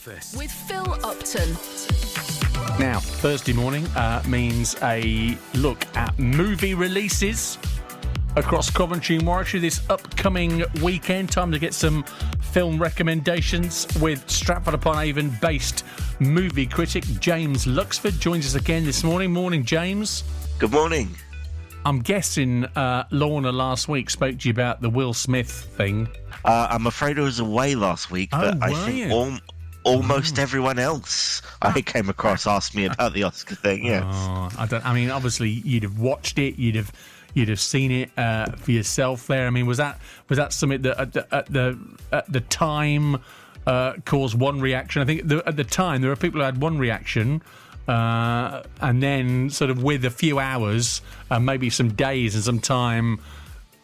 Office with Phil Upton. Now, Thursday morning means a look at movie releases across Coventry and Warwickshire this upcoming weekend. Time to get some film recommendations with Stratford-upon-Avon based movie critic James Luxford joins us again this morning. Morning, James. Good morning. I'm guessing Lorna last week spoke to you about the Will Smith thing. I'm afraid I was away last week, but I think almost everyone else I came across asked me about the Oscar thing. Yes. I mean, obviously you'd have watched it. You'd have seen it for yourself there. I mean, was that something that at the time caused one reaction? I think at the time there were people who had one reaction. And then sort of with a few hours and maybe some days and some time,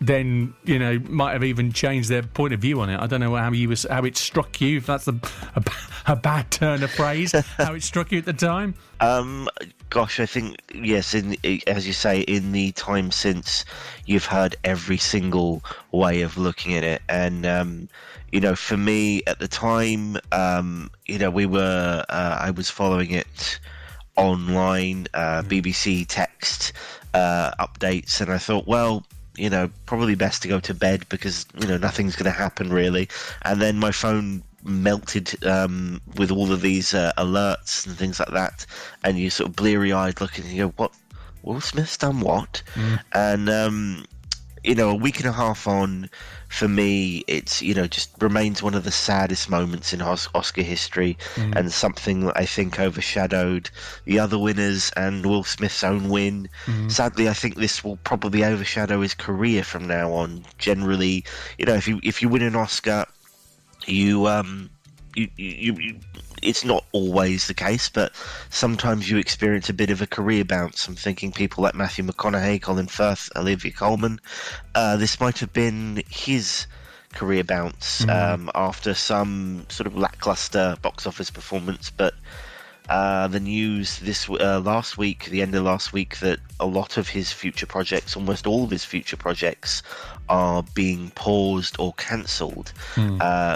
then, you know, might have even changed their point of view on it. I don't know how it struck you, if that's a bad turn of phrase, how it struck you at the time. Gosh, I think, yes, as you say, in the time since, you've heard every single way of looking at it. And, you know, for me at the time, you know, I was following it online, BBC text updates, and I thought, well, you know, probably best to go to bed because, you know, nothing's going to happen really. And then my phone melted with all of these alerts and things like that, and you sort of bleary-eyed looking and you go, what, Will Smith's done what? And you know, a week and a half on, for me, it's, you know, just remains one of the saddest moments in Oscar history, and something that I think overshadowed the other winners and Will Smith's own win. Sadly, I think this will probably overshadow his career from now on. Generally, you know, if you win an Oscar, you it's not always the case, but sometimes you experience a bit of a career bounce. I'm thinking people like Matthew McConaughey, Colin Firth, Olivia Colman. This might have been his career bounce after some sort of lackluster box office performance, but the news last week, the end of last week, that a lot of his future projects, almost all of his future projects, are being paused or cancelled,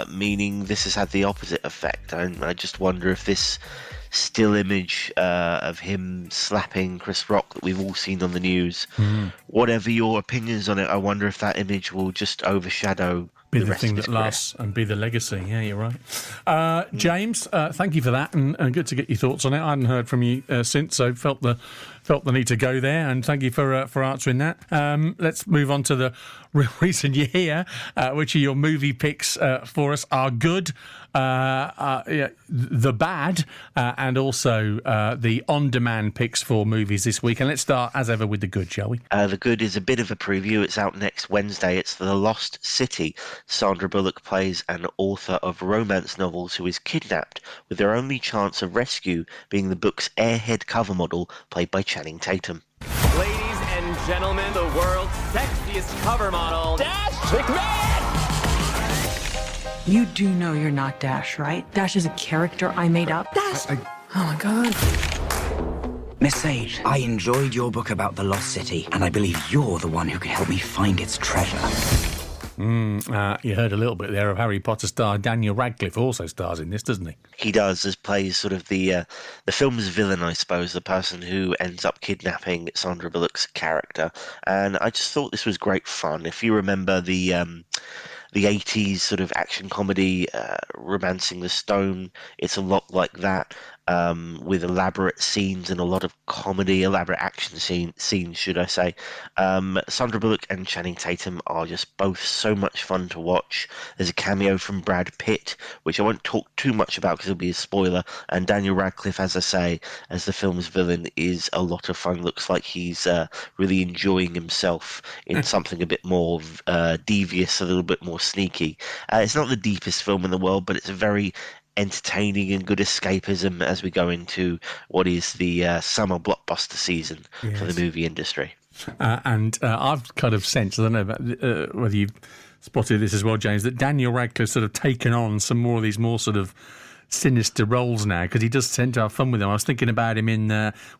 meaning this has had the opposite effect. And I just wonder if this still image of him slapping Chris Rock that we've all seen on the news, whatever your opinions on it, I wonder if that image will just overshadow be the thing that lasts and be the legacy. Yeah, you're right. James, thank you for that, and good to get your thoughts on it. I hadn't heard from you since, so felt the need to go there, and thank you for answering that. Let's move on to the reason you're here, which are your movie picks for us. Are good, the bad, and also the on-demand picks for movies this week. And let's start, as ever, with the good, shall we? The good is a bit of a preview. It's out next Wednesday. It's The Lost City. Sandra Bullock plays an author of romance novels who is kidnapped, with their only chance of rescue being the book's airhead cover model, played by Channing Tatum. Ladies and gentlemen, the world's sexiest cover model, Dash McMahon! You do know you're not Dash, right? Dash is a character I made up. Dash! Oh my God. Miss Sage, I enjoyed your book about the Lost City, and I believe you're the one who can help me find its treasure. You heard a little bit there of Harry Potter star Daniel Radcliffe also stars in this, doesn't he? He does, as plays sort of the film's villain, I suppose, the person who ends up kidnapping Sandra Bullock's character. And I just thought this was great fun. If you remember the 80s sort of action comedy, Romancing the Stone, it's a lot like that. With elaborate scenes and a lot of comedy, elaborate action scenes, should I say. Sandra Bullock and Channing Tatum are just both so much fun to watch. There's a cameo from Brad Pitt, which I won't talk too much about because it'll be a spoiler. And Daniel Radcliffe, as I say, as the film's villain, is a lot of fun. Looks like he's really enjoying himself in something a bit more devious, a little bit more sneaky. It's not the deepest film in the world, but it's a very entertaining and good escapism as we go into what is the summer blockbuster season for the movie industry. And I've kind of sensed, I don't know about, whether you've spotted this as well, James, that Daniel Radcliffe's sort of taken on some more of these more sort of sinister roles now, because he does tend to have fun with them. I was thinking about him in,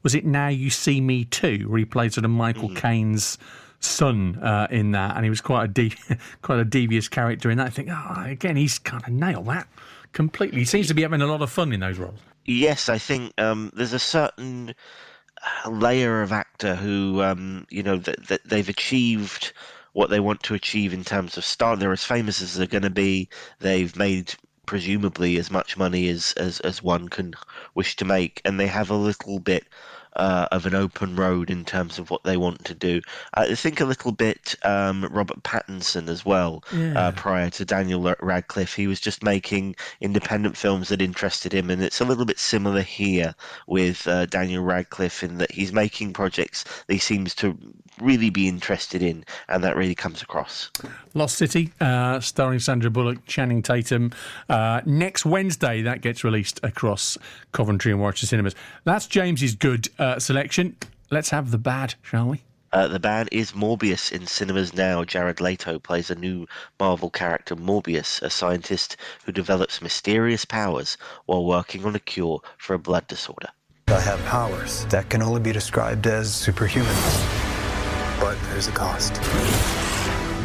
was it Now You See Me Too, where he played sort of Michael Caine's son in that, and he was quite a devious character in that. I think, again, he's kind of nailed that completely. He seems to be having a lot of fun in those roles. Yes, I think there's a certain layer of actor who, that they've achieved what they want to achieve in terms of style. They're as famous as they're going to be. They've made presumably as much money as one can wish to make, and they have a little bit of an open road in terms of what they want to do. I think a little bit Robert Pattinson as well. Prior to Daniel Radcliffe, he was just making independent films that interested him, and it's a little bit similar here with Daniel Radcliffe in that he's making projects that he seems to really be interested in, and that really comes across. Lost City, starring Sandra Bullock, Channing Tatum. Next Wednesday, that gets released across Coventry and Warwickshire cinemas. That's James's good selection. Let's have the bad, shall we? The bad is Morbius in cinemas now. Jared Leto plays a new Marvel character, Morbius, a scientist who develops mysterious powers while working on a cure for a blood disorder. I have powers that can only be described as superhuman. But there's a cost.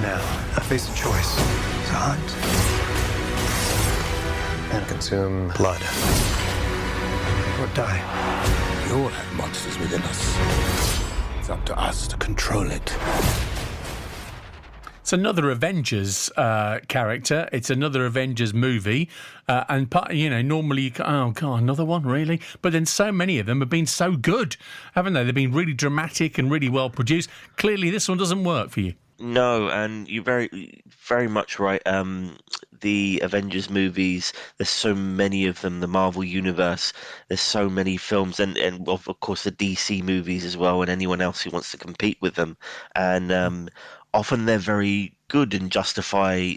Now, I face a choice. To hunt and consume blood. Or die. We all have monsters within us. It's up to us to control it. It's another Avengers character. It's another Avengers movie. And, normally you go, oh, God, another one, really? But then so many of them have been so good, haven't they? They've been really dramatic and really well produced. Clearly, this one doesn't work for you. No, and you're very, very much right. The Avengers movies, there's so many of them, the Marvel Universe, there's so many films, and of course the DC movies as well, and anyone else who wants to compete with them. And often they're very good and justify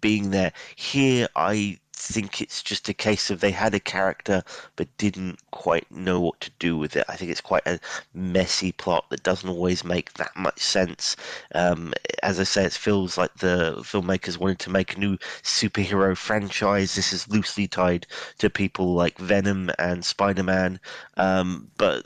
being there. Here, I think it's just a case of they had a character but didn't quite know what to do with it. I think it's quite a messy plot that doesn't always make that much sense. As I say, it feels like the filmmakers wanted to make a new superhero franchise. This is loosely tied to people like Venom and Spider-Man, but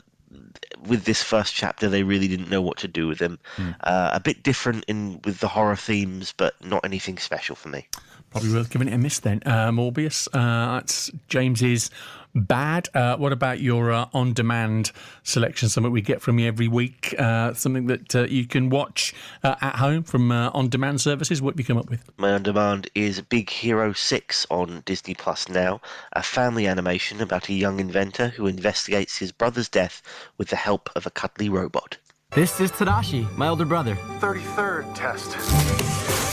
with this first chapter, they really didn't know what to do with him. A bit different with the horror themes, but not anything special for me. Probably worth giving it a miss then. Morbius, that's James's bad. What about your on-demand selection? Something we get from you every week, something that you can watch at home from on-demand services. What have you come up with? My on-demand is Big Hero 6 on Disney Plus now, a family animation about a young inventor who investigates his brother's death with the help of a cuddly robot. This is Tadashi, my older brother. 33rd test.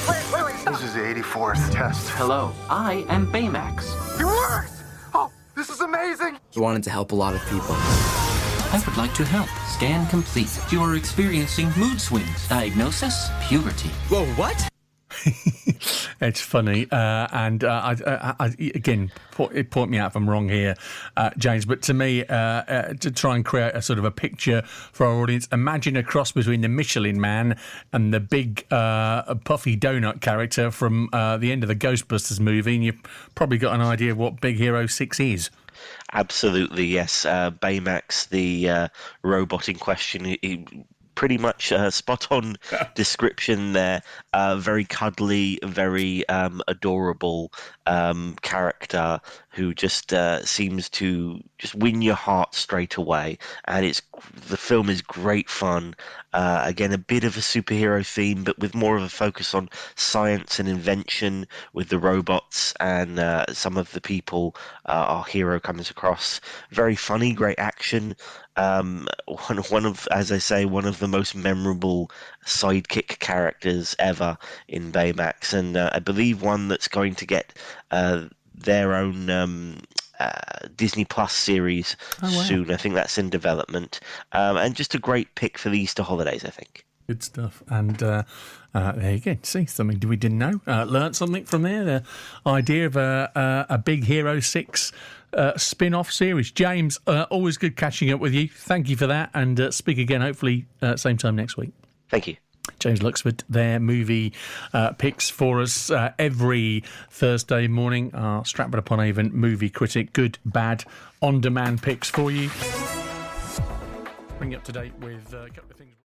Wait, stop. This is the 84th test. Hello, I am Baymax. It works! Oh, this is amazing! He wanted to help a lot of people. I would like to help. Scan complete. You are experiencing mood swings. Diagnosis, puberty. Whoa, what? It's funny, and I again, point me out if I'm wrong here, James, but to me, to try and create a sort of a picture for our audience, imagine a cross between the Michelin Man and the big puffy donut character from the end of the Ghostbusters movie, and you've probably got an idea of what Big Hero 6 is. Absolutely, yes. Baymax, the robot in question, he pretty much spot on description there. Very cuddly, very adorable character who just seems to just win your heart straight away. And the film is great fun. Again, a bit of a superhero theme, but with more of a focus on science and invention with the robots and some of the people our hero comes across. Very funny, great action. One of, as I say, one of the most memorable sidekick characters ever in Baymax, and I believe one that's going to get their own Disney Plus series soon. I think that's in development, and just a great pick for the Easter holidays, I think. Good stuff. And there you go. See, something we didn't know. Learned something from there. The idea of a Big Hero 6 spin-off series. James, always good catching up with you. Thank you for that. And speak again, hopefully, same time next week. Thank you. James Luxford, their movie picks for us every Thursday morning. Our Stratford upon Avon movie critic. Good, bad, on-demand picks for you. Bring you up to date with a couple of things.